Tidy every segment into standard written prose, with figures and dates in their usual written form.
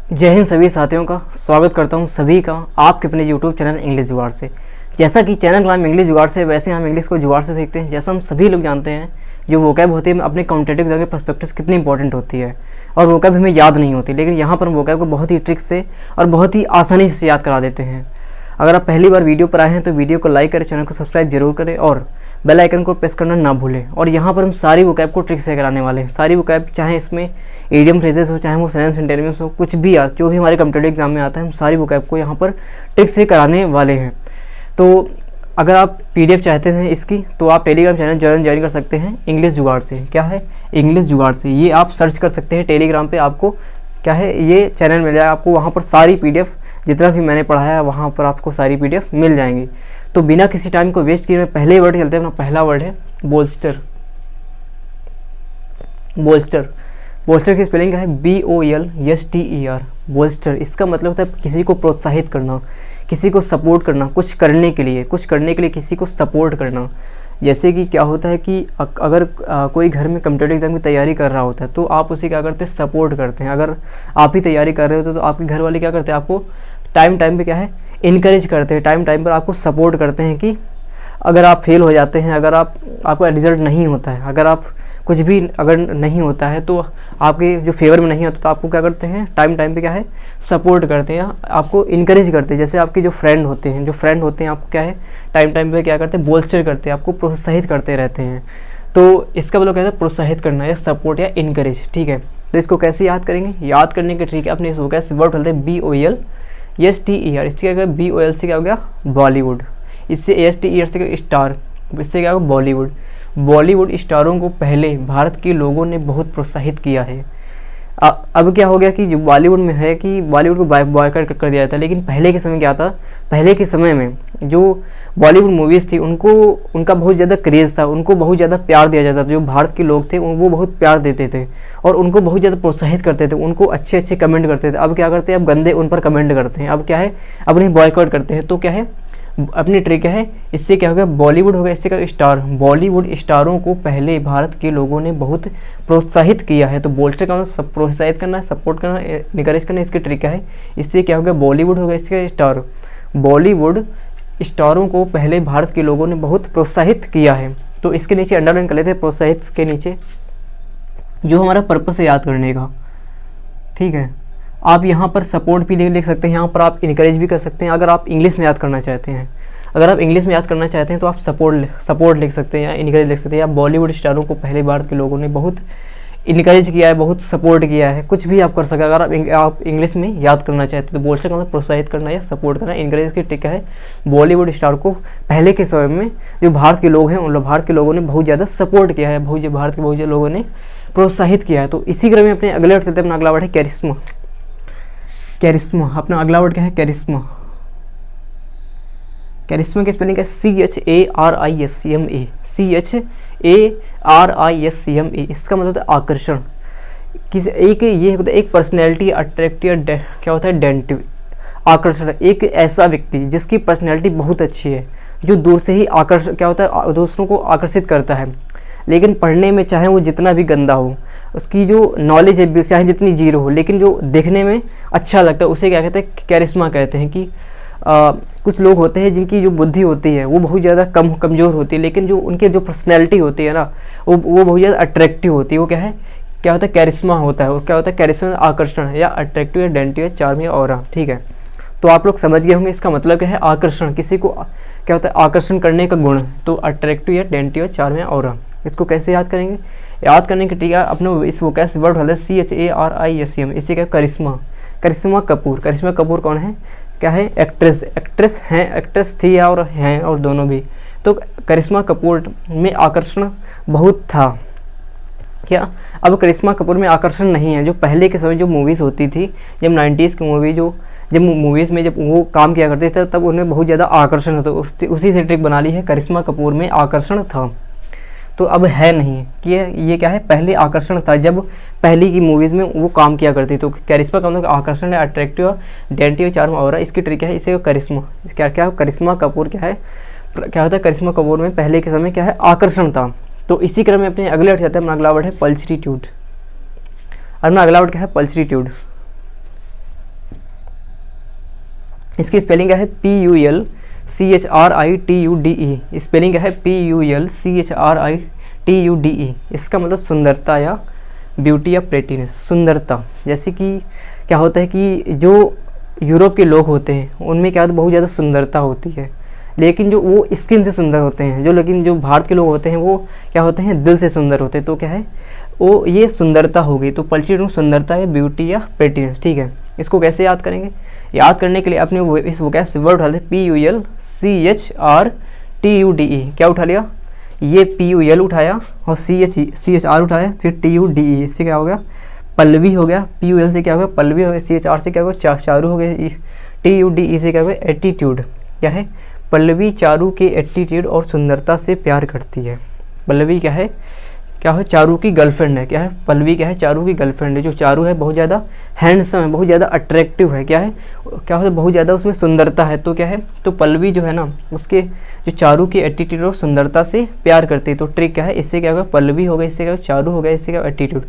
जय हिंद सभी साथियों का स्वागत करता हूं सभी का आपके अपने YouTube चैनल इंग्लिश जुगाड़ से। जैसा कि चैनल का नाम इंग्लिश जुगाड़ से, वैसे हम इंग्लिश को जुगाड़ से सीखते हैं। जैसा हम सभी लोग जानते हैं, जो वोकैब होती है अपने कॉम्पिटिटिव एग्जाम के पर्सपेक्टिव कितनी इंपॉर्टेंट होती है और वोकैब हमें याद नहीं होती, लेकिन यहाँ पर हम वोकैब को बहुत ही ट्रिक से और बहुत ही आसानी से याद करा देते हैं। अगर आप पहली बार वीडियो पर आए हैं तो वीडियो को लाइक करें, चैनल को सब्सक्राइब जरूर करें और बेल आइकन को प्रेस करना ना भूलें। और यहाँ पर हम सारी वोकैब को ट्रिक से कराने वाले हैं। सारी वोकैब, चाहे इसमें ईडियम फ्रेजेस हो, चाहे वो सेंटेंस इंटरव्यूज हो, कुछ भी जो भी हमारे कॉम्पिटिटिव एग्जाम में आता है, हम सारी वोकैब को यहाँ पर ट्रिक से कराने वाले हैं। तो अगर आप PDF चाहते हैं इसकी, तो आप टेलीग्राम चैनल ज्वाइन कर सकते हैं इंग्लिश जुगाड़ से। क्या है? इंग्लिश जुगाड़ से। ये आप सर्च कर सकते हैं टेलीग्राम पे, आपको क्या है ये चैनल मिल जाएगा। आपको वहाँ पर सारी PDF जितना भी मैंने पढ़ाया है वहाँ पर आपको सारी PDF मिल जाएंगी। तो बिना किसी टाइम को वेस्ट किए पहले वर्ड चलते हैं। अपना पहला वर्ड है बोल्स्टर। बोल्स्टर, बोल्स्टर की स्पेलिंग क्या है? BOLSTER। बोल्स्टर, इसका मतलब होता है किसी को प्रोत्साहित करना, किसी को सपोर्ट करना, कुछ करने के लिए किसी को सपोर्ट करना। जैसे कि क्या होता है कि अगर कोई घर में कॉम्पिटिटिव एग्जाम की तैयारी कर रहा होता है तो आप उसे क्या करते हैं? सपोर्ट करते हैं। अगर आप ही तैयारी कर रहे होते तो आपके घर वाले क्या करते हैं? आपको टाइम पे क्या है? इनकरेज करते हैं। टाइम पर आपको सपोर्ट करते हैं कि अगर आप फेल हो जाते हैं, अगर आपका रिजल्ट नहीं होता है, अगर आप कुछ भी अगर नहीं होता है तो आपके जो फेवर में नहीं होता तो आपको क्या करते हैं? टाइम पे क्या है? सपोर्ट करते हैं, आपको इनकरेज करते हैं। जैसे आपके जो फ्रेंड होते हैं आपको क्या है? टाइम पे क्या करते हैं? बोल्स्टर करते हैं, आपको प्रोत्साहित करते रहते हैं। तो इसका मतलब क्या है? प्रोत्साहित करना या सपोर्ट या इनकरेज। ठीक है, तो इसको कैसे याद करेंगे? याद करने के ट्रिक है, अपने इसको कैसे वर्ड बोलते हैं BOLSTER। इससे क्या? BOL से क्या हो गया? बॉलीवुड। इससे ASTER से स्टार, इससे क्या होगा? बॉलीवुड। बॉलीवुड स्टारों को पहले भारत के लोगों ने बहुत प्रोत्साहित किया है। अब क्या हो गया कि जो बॉलीवुड में है कि बॉलीवुड को बॉयकॉट कर दिया था, लेकिन पहले के समय क्या था? पहले के समय में जो बॉलीवुड मूवीज़ थी उनका बहुत ज़्यादा क्रेज़ था, उनको बहुत ज़्यादा प्यार दिया जाता था। जो भारत के लोग थे वो बहुत प्यार देते थे और उनको बहुत ज़्यादा प्रोत्साहित करते थे, उनको अच्छे कमेंट करते थे। अब क्या करते हैं? अब गंदे उन पर कमेंट करते हैं। अब क्या है? अब उन्हें बॉयकॉट करते हैं। तो क्या है? अपनी ट्रिक है, इससे क्या हो गया? बॉलीवुड हो गया, इससे क्या? स्टार। बॉलीवुड स्टारों को पहले भारत के लोगों ने बहुत प्रोत्साहित किया है। तो बोल्स्टर का मतलब प्रोत्साहित करना, सपोर्ट करना, निकरेज करना, इसकी ट्रिक है। इससे क्या हो गया? बॉलीवुड हो गया, इसका स्टार। बॉलीवुड स्टारों को पहले भारत के लोगों ने बहुत प्रोत्साहित किया है। तो इसके नीचे अंडरलाइन कर लेते हैं, प्रोत्साहित के नीचे जो हमारा पर्पस है याद करने का। ठीक है, आप यहाँ पर सपोर्ट भी लिख सकते हैं, यहाँ पर आप इनकरेज भी कर सकते हैं। अगर आप इंग्लिश में याद करना चाहते हैं, तो आप सपोर्ट लिख सकते हैं या इनकरेज लिख सकते हैं। या बॉलीवुड स्टारों को पहले भारत के लोगों ने बहुत इनकरेज किया है, बहुत सपोर्ट किया है, कुछ भी आप कर सकते हैं। अगर आप इंग्लिश में याद करना चाहते हैं तो बोल्स्टर का मतलब प्रोत्साहित करना या सपोर्ट करना। इनकरेज की टिक है, बॉलीवुड स्टार को पहले के समय में जो भारत के लोग हैं उन भारत के लोगों ने बहुत ज़्यादा सपोर्ट किया है, भारत के बहुत ज़्यादा लोगों ने प्रोत्साहित किया है। तो इसी क्रम में अपने अगले वर्ड चलते हैं। अपना अगला वर्ड है कैरिस्मा। कैरिस्मा, अपना अगला वर्ड क्या है? कैरिस्मा। कैरिस्मा की स्पेलिंग है CHARISMA। इसका मतलब है आकर्षण। ये होता है एक पर्सनैलिटी, अट्रैक्टिव, क्या होता है? डेंटिव। आकर्षण, एक ऐसा व्यक्ति जिसकी पर्सनैलिटी बहुत अच्छी है, जो दूर से ही क्या होता है? दूसरों को आकर्षित करता है, लेकिन पढ़ने में चाहे वो जितना भी गंदा हो, उसकी जो नॉलेज है चाहे जितनी जीरो हो, लेकिन जो देखने में अच्छा लगता है उसे क्या कहते हैं? कैरिस्मा कहते हैं। कि कुछ लोग होते हैं जिनकी जो बुद्धि होती है वो बहुत ज़्यादा कमज़ोर होती है, लेकिन जो उनके जो पर्सनैलिटी होती है ना वो बहुत ज़्यादा अट्रैक्टिव होती है। वो क्या है? क्या होता है? कैरिस्मा होता है। और क्या होता है? कैरिस्मा आकर्षण है, या अट्रैक्टिव, या डेंटिव, या चार्म, या ऑरा। ठीक है, तो आप लोग समझ गए होंगे इसका मतलब क्या है? आकर्षण, किसी को क्या होता है? आकर्षण करने का गुण। तो अट्रैक्टिव, या डेंटिव, या चार्म, या ऑरा। इसको कैसे याद करेंगे? याद करने की टीका अपने इस वोकैब वर्ड वाले CHARISM। इससे क्या? करिश्मा। करिश्मा कपूर। करिश्मा कपूर कौन है? क्या है? एक्ट्रेस हैं, एक्ट्रेस थी और हैं, और दोनों भी। तो करिश्मा कपूर में आकर्षण बहुत था। क्या? अब करिश्मा कपूर में आकर्षण नहीं है। जो पहले के समय जो मूवीज़ होती थी, जब 90s की मूवी जब मूवीज़ में जब वो काम किया करते थे तब उनमें बहुत ज़्यादा आकर्षण होता, उसी से ट्रिक बना ली है। करिश्मा कपूर में आकर्षण था, तो अब है नहीं कि ये क्या है? पहले आकर्षण था जब पहली की मूवीज़ में वो काम किया करती। तो करिश्मा का मतलब आकर्षण है, अट्रैक्टिव, डेंटिव, चार्म, ऑरा। इसकी ट्रिक है, इसे करिश्मा। क्या करिश्मा कपूर क्या है? क्या होता है? करिश्मा कपूर में पहले के समय क्या है? आकर्षण था। तो इसी क्रम में अपने अगले वर्ड जाते हैं। अपना अगला वर्ड है पल्चरीट्यूड। और अपना अगला वर्ड क्या है? पल्चरीट्यूड। इसकी स्पेलिंग क्या है PULCHRITUDE, स्पेलिंग क्या है PULCHRITUDE। इसका मतलब सुंदरता या ब्यूटी या प्रेटीनेस, सुंदरता। जैसे कि क्या होता है कि जो यूरोप के लोग होते हैं उनमें क्या होता है, बहुत ज़्यादा सुंदरता होती है, लेकिन जो वो स्किन से सुंदर होते हैं, लेकिन जो भारत के लोग होते हैं वो क्या होते हैं, दिल से सुंदर होते हैं। तो क्या है वो, ये सुंदरता हो गई। तो पॉलिटिक्स सुंदरता या ब्यूटी या प्रेटीनेस, ठीक है। इसको कैसे याद करेंगे? याद करने के लिए अपने इस वोकैब वर्ड उठा लेते, PULCHRTUDE। क्या उठा लिया? ये PUL उठाया और CHR उठाया, फिर TUDE, इससे क्या हो गया? पल्लवी हो गया। PUL से क्या हो गया? पल्लवी हो गया। CHR से क्या हो गया? चारू हो गया। TUDE से क्या हो गया? एटीट्यूड। क्या है? पल्लवी चारू के एटीट्यूड और सुंदरता से प्यार करती है। पल्लवी क्या है? चारू की गर्लफ्रेंड है। क्या है? पल्लवी क्या है? चारू की गर्लफ्रेंड है। जो चारू है बहुत ज़्यादा हैंडसम है, बहुत ज़्यादा अट्रैक्टिव है। क्या है? क्या होता है? बहुत ज़्यादा उसमें सुंदरता है। तो क्या है? तो पल्लवी जो है ना, उसके जो चारू की एटीट्यूड और सुंदरता से प्यार करती है। तो ट्रिक क्या है? इससे क्या होगा? पल्लवी हो गया, इससे क्या? चारू हो गया, इससे क्या? एटीट्यूड।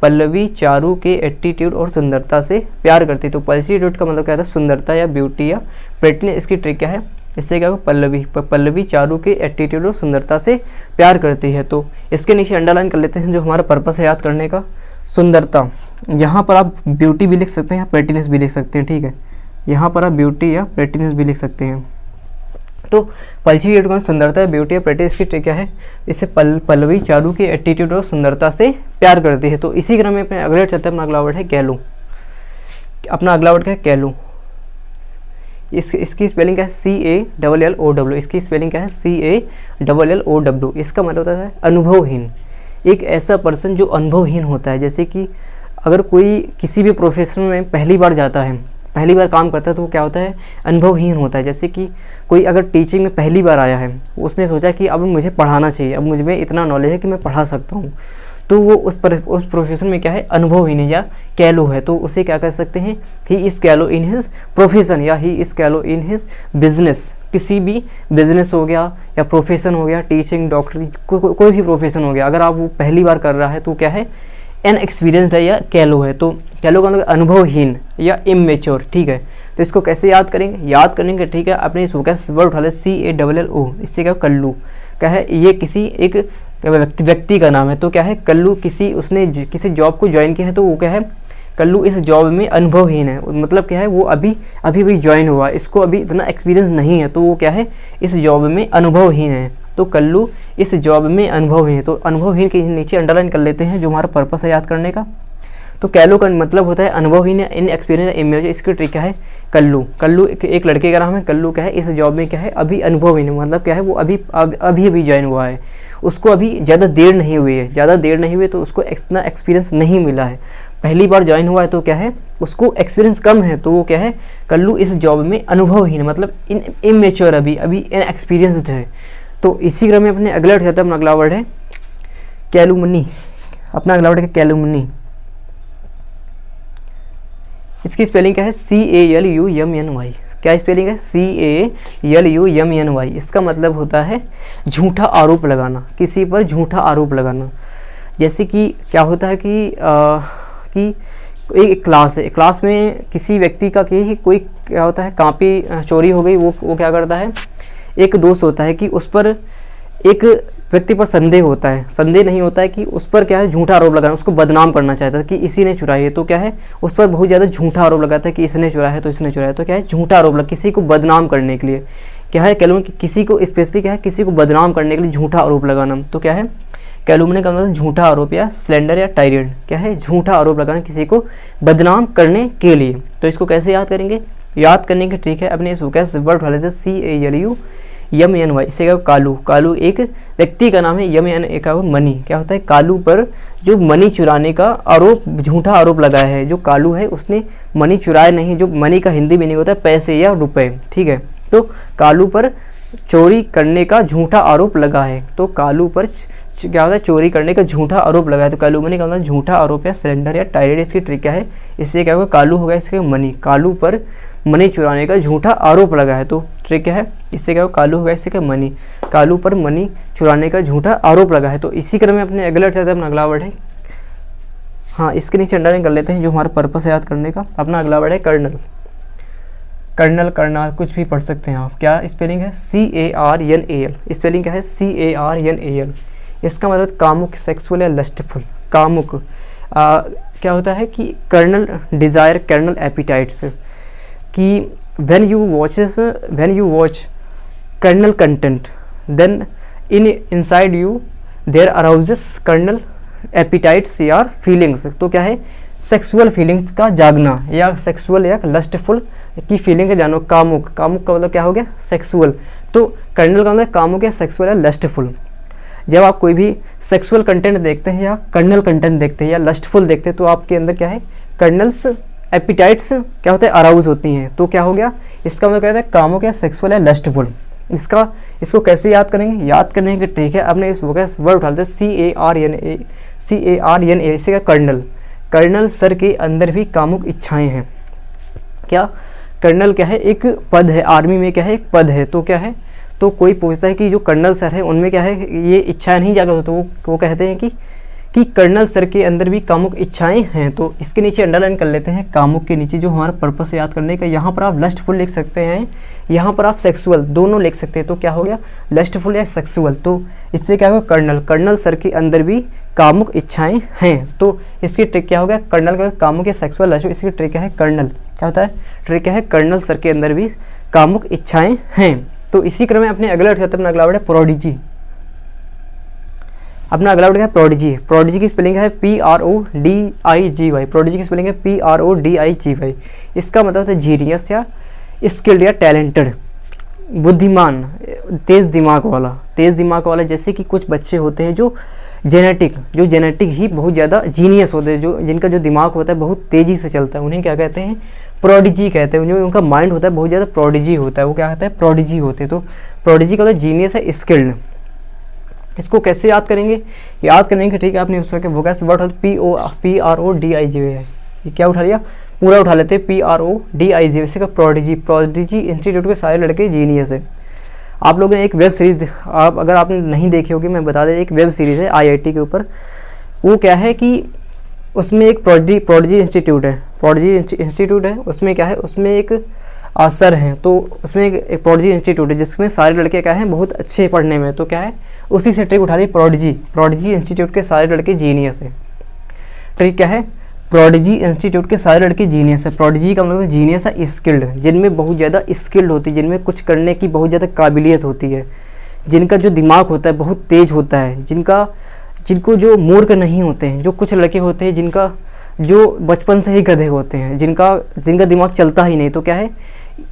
पल्लवी चारू के एटीट्यूड और सुंदरता से प्यार करती है। तो पॉलिटिट्यूड का मतलब क्या था? सुंदरता या ब्यूटी या प्रेटीनेस। इसकी ट्रिक क्या है? इससे क्या होगा? पल्लवी चारू के एटीट्यूड और सुंदरता से प्यार करती है। तो इसके नीचे अंडरलाइन कर लेते हैं जो हमारा पर्पस है याद करने का, सुंदरता। यहाँ पर आप ब्यूटी भी लिख सकते हैं या प्रेटीनेस भी लिख सकते हैं, ठीक है। यहाँ पर आप ब्यूटी या प्रेटीनेस भी लिख सकते हैं। तो पॉलिटिट्यूड का सुंदरता या ब्यूटी या प्रेटीनेस की ट्रिक क्या है? इससे पल्लवी चारू के एटीट्यूड और सुंदरता से प्यार करती है। तो इसी क्रम में अपने अगले चलते हैं। अपना अगला वर्ड है कैलू। अपना अगला वर्ड क्या है? कैलू। इसकी स्पेलिंग क्या है? CALLOW। इसकी स्पेलिंग क्या है? CALLOW। इसका मतलब होता है अनुभवहीन। एक ऐसा पर्सन जो अनुभवहीन होता है। जैसे कि अगर कोई किसी भी प्रोफेशन में पहली बार जाता है, पहली बार काम करता है, तो वो क्या होता है? अनुभवहीन होता है। जैसे कि कोई अगर टीचिंग में पहली बार आया है, उसने सोचा कि अब मुझे पढ़ाना चाहिए, अब मुझ में इतना नॉलेज है कि मैं पढ़ा सकता हूँ, तो वो उस प्रोफेशन में क्या है? अनुभवहीन है या कैलो है। तो उसे क्या कर सकते हैं? ही इज़ कैलो इन हिज प्रोफेशन या ही इज़ कैलो इन हिज बिजनेस। किसी भी बिजनेस हो गया या प्रोफेशन हो गया, टीचिंग, डॉक्टरी, कोई भी प्रोफेशन हो गया, अगर आप वो पहली बार कर रहा है तो क्या है? इनएक्सपीरियंस्ड है या कैलो है। तो कैलो का मतलब अनुभवहीन या इमेच्योर, ठीक है। तो इसको कैसे याद करेंगे? याद करेंगे, ठीक है, अपने इस वर्ड उठा ले CALLO। इससे क्या? कल्लू। क्या है? ये किसी एक व्यक्ति का नाम है। तो क्या है? कल्लू उसने किसी जॉब को ज्वाइन किया है, तो वो क्या है? कल्लू इस जॉब में अनुभवहीन है। मतलब क्या है? वो अभी भी ज्वाइन हुआ, इसको अभी इतना एक्सपीरियंस नहीं है, तो वो क्या है? इस जॉब में अनुभवहीन है। तो कल्लू इस जॉब में अनुभवहीन है। तो अनुभवहीन के नीचे अंडरलाइन कर लेते हैं जो हमारा पर्पस है याद करने का। तो कैलो का मतलब होता है अनुभवहीन या इन एक्सपीरियंस इमेज। इसकी ट्रिक क्या है? कल्लू एक लड़के का नाम है। कल्लू क्या है? इस जॉब में क्या है? अभी अनुभवहीन है। मतलब क्या है? वो अभी ज्वाइन हुआ है, उसको अभी ज़्यादा देर नहीं हुई है, तो उसको इतना एक्सपीरियंस नहीं मिला है। पहली बार ज्वाइन हुआ है, तो क्या है? उसको एक्सपीरियंस कम है। तो वो क्या है? कल्लू इस जॉब में अनुभवहीन, मतलब इमेच्योर, अभी इनएक्सपीरियंस्ड है। तो इसी क्रम में अपने अगला वर्ड जाता है। अपना अगला वर्ड है कैलुमनी। अपना अगला वर्ड है कैलुमनी। इसकी स्पेलिंग क्या है? CALUMNY। क्या स्पेलिंग है? CALUMNY। इसका मतलब होता है झूठा आरोप लगाना, किसी पर झूठा आरोप लगाना। जैसे कि क्या होता है कि एक क्लास है, क्लास में किसी व्यक्ति का कि कोई क्या होता है, कॉपी चोरी हो गई। वो क्या करता है? एक दोस्त होता है कि उस पर एक व्यक्ति पर संदेह होता है, संदेह नहीं होता है कि उस पर क्या है? झूठा आरोप लगाना, उसको बदनाम करना चाहता है कि इसी ने चुराई है। तो क्या है? उस पर बहुत ज़्यादा झूठा आरोप लगाता है कि इसने चुराया है, तो इसने चुराया है। तो क्या है? झूठा आरोप लगा, किसी को बदनाम करने के लिए। क्या है? कैलुमनी कि किसी को स्पेशली क्या है? किसी को बदनाम करने के लिए झूठा आरोप लगाना। तो क्या है? कैलुमनी का मतलब झूठा आरोप या स्लेंडर या टायरेंट। क्या है? झूठा आरोप लगाना, किसी को बदनाम करने के लिए। तो इसको कैसे याद करेंगे? याद करने की ट्रिक है अपने इस वर्ड वाले से CALUMNY। इससे क्या? कालू एक व्यक्ति का नाम है। यम का मनी। क्या होता है? कालू पर जो मनी चुराने का आरोप, झूठा आरोप लगाया है। जो कालू है उसने मनी चुराया नहीं। जो मनी का हिंदी मीनिंग होता है पैसे या रुपए, ठीक है। तो कालू पर चोरी करने का झूठा आरोप लगा है। तो कालू पर क्या होता है? चोरी करने का झूठा आरोप लगा है। तो कैलुमनी का मतलब झूठा आरोप या सिलेंडर या टायरेंट। इसकी ट्रिक क्या है? इससे क्या होगा? कालू होगा, इसके मनी। कालू पर मनी चुराने का झूठा आरोप लगा है। तो ट्रिक क्या है? इससे क्या होगा? कालू होगा, इससे क्या? मनी। कालू पर मनी चुराने का झूठा आरोप लगा है। तो इसी क्रम में अपने अगला चलते हैं। अपना अगला वर्ड है, हाँ, इसके नीचे अंडरलाइन कर लेते हैं जो हमारा पर्पस है याद करने का। अपना अगला वर्ड है कर्नल। कर्नल, करनाल, कुछ भी पढ़ सकते हैं आप। क्या स्पेलिंग है? CARNAL। स्पेलिंग क्या है? CARNAL। इसका मतलब कामुक, सेक्सुअल या लस्टफुल। कामुक क्या होता है कि कर्नल डिज़ायर, कर्नल एपिटाइट्स, कि when you watch carnal content then inside you there arouses carnal appetites या फीलिंग्स। तो क्या है? सेक्सुअल फीलिंग्स का जागना, या सेक्सुअल या लस्टफुल की फीलिंग का जानो। कामुक, कामुक का मतलब क्या हो गया? सेक्सुअल। तो कर्नल का मतलब कामुक या सेक्सुअल या लस्टफुल। जब आप कोई भी सेक्सुअल कंटेंट देखते हैं या कर्नल कंटेंट देखते हैं या लस्टफुल देखते हैं तो आपके अंदर क्या है? कर्नल्स एपिटाइट्स क्या होते हैं? अराउज होती हैं। तो क्या हो गया? इसका मतलब क्या होता है? कामुक या सेक्सुअल या लस्टफुल। इसको कैसे याद करेंगे? याद करने की ट्रिक है, आपने इस वर्ड उठा लेते हैं CARNA। इसे क्या? कर्नल। कर्नल सर के अंदर भी कामुक इच्छाएं हैं। क्या? कर्नल क्या है? एक पद है, आर्मी में क्या है? एक पद है। तो क्या है? तो कोई पूछता है कि जो कर्नल सर है उनमें क्या है? ये इच्छाएं नहीं जागृत, तो वो कहते हैं कि कर्नल सर के अंदर भी कामुक इच्छाएं हैं। तो इसके नीचे अंडरलाइन कर लेते हैं, कामुक के नीचे जो हमारा पर्पस याद करने का। यहाँ पर आप लस्टफुल लिख सकते हैं, यहाँ पर आप सेक्सुअल, दोनों लिख सकते हैं। तो क्या हो गया? लस्टफुल या सेक्सुअल। तो इससे क्या होगा? कर्नल सर के अंदर भी कामुक इच्छाएं हैं। तो इसकी ट्रिक क्या हो गया? कर्नल का कामुक या सेक्सुअल लस्टफुल, इसकी ट्रिक क्या है? कर्नल क्या होता है? ट्रिक क्या है? कर्नल सर के अंदर भी कामुक इच्छाएं हैं। तो इसी क्रम में अपने अगला अपना अगला वर्ड है प्रोडिजी। अपना अगला वर्ड है प्रोडिजी। प्रोडिजी की स्पेलिंग है PRODIGY। प्रोडिजी की स्पेलिंग है PRODIGY। इसका मतलब है जीनियस या स्किल्ड या टैलेंटेड, बुद्धिमान, तेज़ दिमाग वाला। जैसे कि कुछ बच्चे होते हैं जो जेनेटिक ही बहुत ज़्यादा जीनियस होते हैं, जिनका जो दिमाग होता है बहुत तेज़ी से चलता है, उन्हें क्या कहते हैं? प्रोडिजी कहते हैं। जो उनका माइंड होता है बहुत ज़्यादा प्रोडिजी होता है, वो क्या कहते हैं? प्रोडिजी होते हैं। तो प्रोडिजी का मतलब जीनियस है, स्किल्ड। इसको कैसे याद करेंगे? याद करने की ठीक है, आपने उसका वोकैस वर्ड PRODIGY। ये क्या उठा लिया? पूरा उठा लेते हैं, PRODIGY। इसी का प्रोडिजी इंस्टीट्यूट के सारे लड़के जीनियस है। आप लोगों ने एक वेब सीरीज़, अगर आपने नहीं देखी होगी मैं बता दें, एक वेब सीरीज़ है IIT के ऊपर। वो क्या है कि उसमें एक प्रोडिजी इंस्टीट्यूट है। उसमें क्या है? उसमें एक सर हैं, तो उसमें एक प्रोडिजी इंस्टीट्यूट है जिसमें सारे लड़के क्या हैं? बहुत अच्छे पढ़ने में। तो क्या है? उसी से ट्रिक उठा रही प्रोडिजी इंस्टीट्यूट के सारे लड़के जीनियस है। ट्रिक क्या है? प्रोडिजी इंस्टीट्यूट के सारे लड़के जीनियस है। प्रोडिजी का मतलब जीनियस है स्किल्ड, जिनमें बहुत ज़्यादा स्किल्ड होती है, जिनमें कुछ करने की बहुत ज़्यादा काबिलियत होती है, जिनका जो दिमाग होता है बहुत तेज होता है, जिनको जो मूर्ख नहीं होते हैं। जो कुछ लड़के होते हैं जिनका जो बचपन से ही गधे होते हैं, जिनका दिमाग चलता ही नहीं। तो क्या है?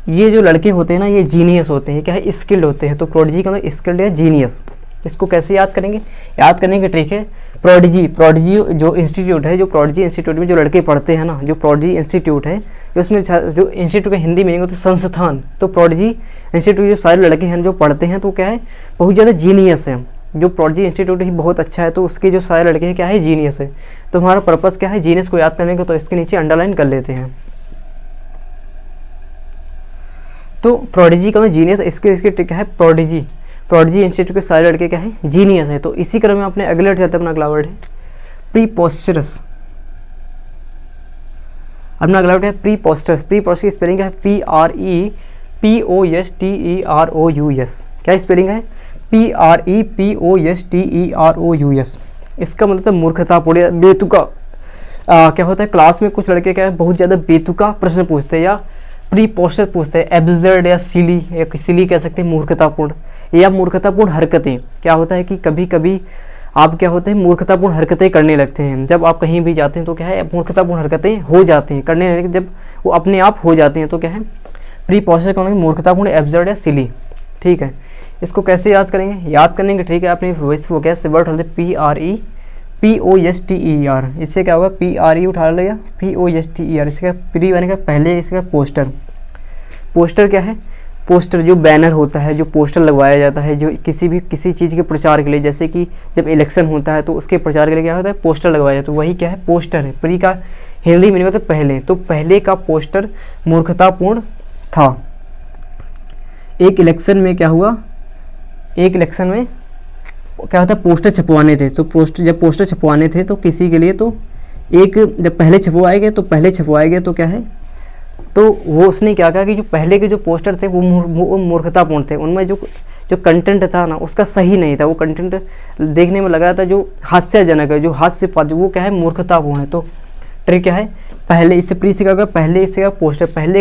ये जो लड़के होते हैं ना, ये जीनियस होते हैं। क्या है? स्किल्ड होते हैं। तो प्रोडिजी का मतलब स्किल्ड या जीनियस। इसको कैसे याद करेंगे? याद करने की ट्रिक है, प्रोडिजी जो इंस्टीट्यूट है, जो प्रोडिजी इंस्टीट्यूट में जो लड़के पढ़ते हैं ना, जो प्रोडिजी इंस्टीट्यूट है, उसमें जो इंस्टीट्यूट का हिंदी मीनिंग होती है संस्थान। तो प्रोडिजी इंस्टीट्यूट जो सारे लड़के हैं जो पढ़ते हैं, तो क्या है? बहुत ज़्यादा जीनियस है। जो प्रोडिजी इंस्टीट्यूट ही बहुत अच्छा है, तो उसके जो सारे लड़के हैं क्या है? जीनियस है। तो हमारा पर्पस क्या है? जीनियस को याद करने का। तो इसके नीचे अंडरलाइन कर लेते हैं। तो प्रोडिजी का जीनियस, इसकी ट्रिक है प्रोडिजी इंस्टीट्यूट के सारे लड़के क्या है? जीनियस है। तो इसी क्रम में अपने अगले वर्ड जाते हैं। अपना अगला वर्ड है प्रीपोस्टरस। अपना अगला वर्ड है प्रीपोस्टरस। प्रीपोस्टरस की स्पेलिंग है PREPOSTEROUS। क्या स्पेलिंग है? PREPOSTEROUS। इसका मतलब मूर्खतापूर्ण, बेतुका। क्या होता है? क्लास में कुछ लड़के क्या है? बहुत ज़्यादा बेतुका प्रश्न पूछते हैं या प्रीपोस्टर पूछते हैं, एब्सर्ड या सिली कह सकते हैं, मूर्खतापूर्ण या मूर्खतापूर्ण हरकतें। क्या होता है कि कभी कभी आप क्या होते हैं? मूर्खतापूर्ण हरकतें करने लगते हैं। जब आप कहीं भी जाते हैं तो क्या है? मूर्खतापूर्ण हरकतें हो जाती हैं करने, जब वो अपने आप हो जाती हैं तो क्या है? प्रीपोस्टर का मतलब मूर्खतापूर्ण, एब्सर्ड या सिली। ठीक है, इसको कैसे याद करेंगे? याद करने की ठीक है, आपने वो कैसे वर्ड होते PREPOSTER। इससे क्या होगा? PRE उठा लिया, POSTER। इसका प्री बनेगा पहले, इसका पोस्टर क्या है? पोस्टर जो बैनर होता है, जो पोस्टर लगवाया जाता है, जो किसी चीज़ के प्रचार के लिए, जैसे कि जब इलेक्शन होता है तो उसके प्रचार के लिए क्या होता है? पोस्टर लगवाया जाता है। तो वही क्या है? पोस्टर है। प्री का हिंदी मीनिंग होता है पहले। तो पहले का पोस्टर मूर्खतापूर्ण था। एक इलेक्शन में क्या हुआ? एक इलेक्शन में क्या होता है? पोस्टर छपवाने थे। तो जब पोस्टर छपवाने थे तो किसी के लिए, तो एक जब पहले छपवाए गए तो क्या है? तो वो उसने क्या कहा कि जो पहले के जो पोस्टर थे वो मूर्खतापूर्ण थे, उनमें जो कंटेंट था ना उसका सही नहीं था, वो कंटेंट देखने में लग रहा था जो हास्यजनक है, जो हास्यपद, वो क्या है मूर्खतापूर्ण है। तो ट्रिक क्या है, पहले इससे प्री से क्या होगा, पहले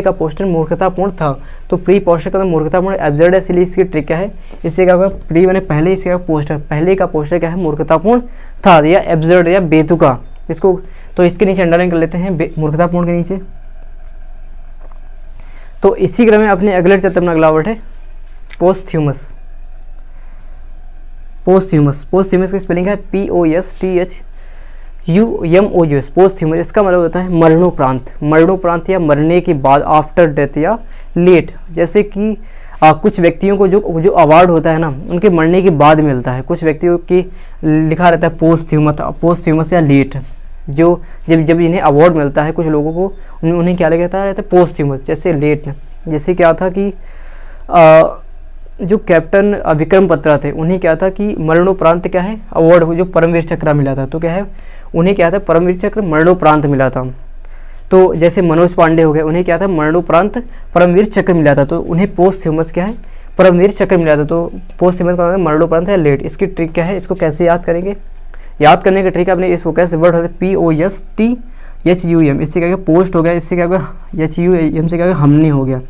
का पोस्टर मूर्खतापूर्ण था, तो प्री पोस्टर का मूर्खतापूर्ण एब्सर्ड है, इसलिए इसकी ट्रिक क्या है, इससे क्या होगा प्री मैंने पहले इसका पहले का पोस्टर क्या है मूर्खतापूर्ण था या एब्सर्ड या बेतुका, इसको तो इसके नीचे अंडरलाइन कर लेते हैं मूर्खतापूर्ण के नीचे। तो इसी क्रम में अपने अगले चैप्टर में अगला वर्ड है पोस्थ्यूमस। पोस्थ्यूमस की स्पेलिंग है POSTHUMOUS। पोस्थ्यूमस इसका मतलब होता है मरणोपरांत या मरने के बाद, आफ्टर डेथ या लेट। जैसे कि कुछ व्यक्तियों को जो अवार्ड होता है ना उनके मरने के बाद मिलता है, कुछ व्यक्तियों की लिखा रहता है पोस्थ्यूमस या लेट। जो जब इन्हें अवार्ड मिलता है कुछ लोगों को, उन्हें क्या लिखा रहता है पोस्थ्यूमस, जैसे लेट। जैसे क्या था कि जो कैप्टन विक्रम बत्रा थे उन्हें क्या था कि मरणोपरांत क्या है अवार्ड, जो परमवीर चक्र मिला था, तो क्या है उन्हें क्या था परमवीर चक्र मरणोपरांत मिला था। तो जैसे मनोज पांडे हो गए, उन्हें क्या था मरणोपरांत परमवीर चक्र मिला था, तो उन्हें पोस्थ्यूमस क्या है परमवीर चक्र मिला था। तो पोस्थ्यूमस का मतलब मरणोपरांत है लेट। इसकी ट्रिक क्या है, इसको कैसे याद करेंगे, याद करने का ट्रिक आपने इसको कैसे वर्ड होता है POSTHUM, इससे क्या पोस्ट हो गया, इससे क्या होगा HUM से क्या होगा हमने हो गया,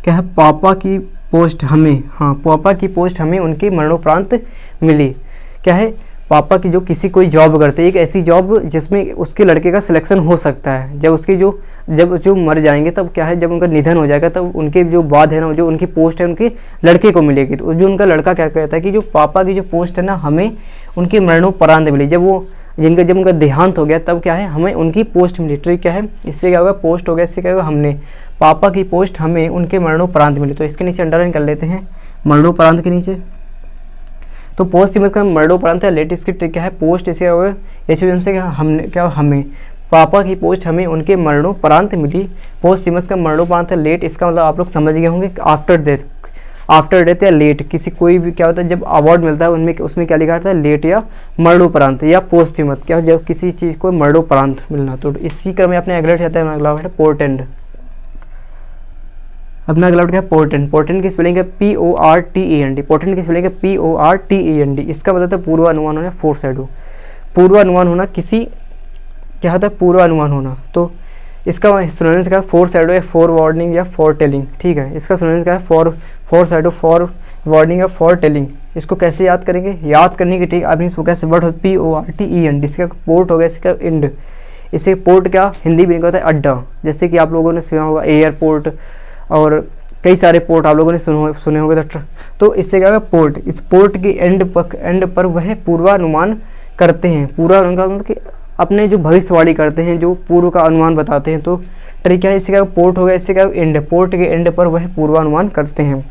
क्या है पापा की पोस्ट हमें, हाँ पापा की पोस्ट हमें उनके मरणोपरांत मिली। क्या है पापा की जो किसी कोई जॉब करते हैं, एक ऐसी जॉब जिसमें उसके लड़के का सिलेक्शन हो सकता है, जब उसकी जब जो मर जाएंगे तब क्या है जब उनका निधन हो जाएगा तब उनके जो बाद है ना जो उनकी पोस्ट है उनके लड़के को मिलेगी। तो जो उनका लड़का क्या कहता है कि जो पापा की जो पोस्ट है ना हमें उनके मरणोपरांत मिली, जब उनका देहांत हो गया तब क्या है हमें उनकी पोस्ट मिली। ट्रिक क्या है, इससे क्या होगा पोस्ट हो गया, इससे क्या होगा हमने, पापा की पोस्ट हमें उनके मरणोपरांत मिली। तो इसके नीचे अंडरलाइन कर लेते हैं मरणोपरांत के नीचे। तो पोस्थ्यूमस का मरणोपरांत है लेट। इसकी ट्रिक क्या है, पोस्ट इससे क्या होगा HUM से क्या हमें, पापा की पोस्ट हमें उनके मरणोपरांत मिली। पोस्थ्यूमस का मरणोपरांत है लेट। इसका मतलब आप लोग समझ गए होंगे आफ्टर डेथ या लेट। किसी कोई भी क्या होता है जब अवार्ड मिलता है उनमें उसमें क्या लिखा रहता है लेट या मरणोपरांत या पोस्थ्यूमस, क्या जब किसी चीज़ को मरणोपरांत मिलना। तो इसी क्रम में अपने अगला चाहते हैं अगला वर्ड है पोर्टेंड। अपना अगला वर्ड क्या है पोर्टेंड। पोर्टेंड की स्पेलिंग है PORTEND। पोर्टेंड की स्पेलिंग है PORTEND। इसका मतलब है पूर्वानुमान होना, फोरशैडो, पूर्वानुमान होना, किसी क्या होता है पूर्वानुमान होना। तो इसका सिनोनिम्स क्या है फोरशैडो या फोरवार्निंग या फोरटेलिंग। ठीक है, इसका सिनोनिम्स क्या है फोरशैडो, फोरवार्निंग या फोरटेलिंग। इसको कैसे याद करेंगे, याद करने की ठीक आपने इसको कैसे वर्ड होता है PORTEND। इसका पोर्ट हो गया, इसका इंड। इसे पोर्ट क्या हिंदी में होता है अड्डा, जैसे कि आप लोगों ने सुना होगा एयरपोर्ट और कई सारे पोर्ट आप लोगों ने सुने होंगे। तो इससे क्या होगा पोर्ट, इस पोर्ट के एंड पर वह पूर्वानुमान करते हैं। पूर्वानुमान का मतलब कि अपने जो भविष्यवाणी करते हैं, जो पूर्व का अनुमान बताते हैं। तो ट्रिक क्या है, इससे क्या पोर्ट हो गया, इससे क्या एंड, पोर्ट के एंड पर वह पूर्वानुमान करते हैं।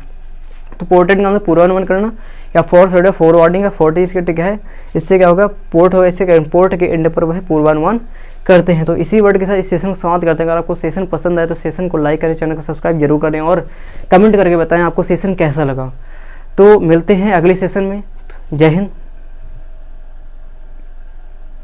तो पोर्टेड का मतलब पूर्वानुमान करना या फोरशैडो, फोरवार्निंग या फोर्टी। इसके ट्रिक है, इससे क्या होगा पोर्ट होगा, इससे क्या पोर्ट के एंड पर वह पूर्वानुमान करते हैं। तो इसी वर्ड के साथ इस सेशन को समाप्त करते हैं। अगर आपको सेशन पसंद आए तो सेशन को लाइक करें, चैनल को सब्सक्राइब जरूर करें और कमेंट करके बताएं आपको सेशन कैसा लगा। तो मिलते हैं अगले सेशन में। जय हिंद।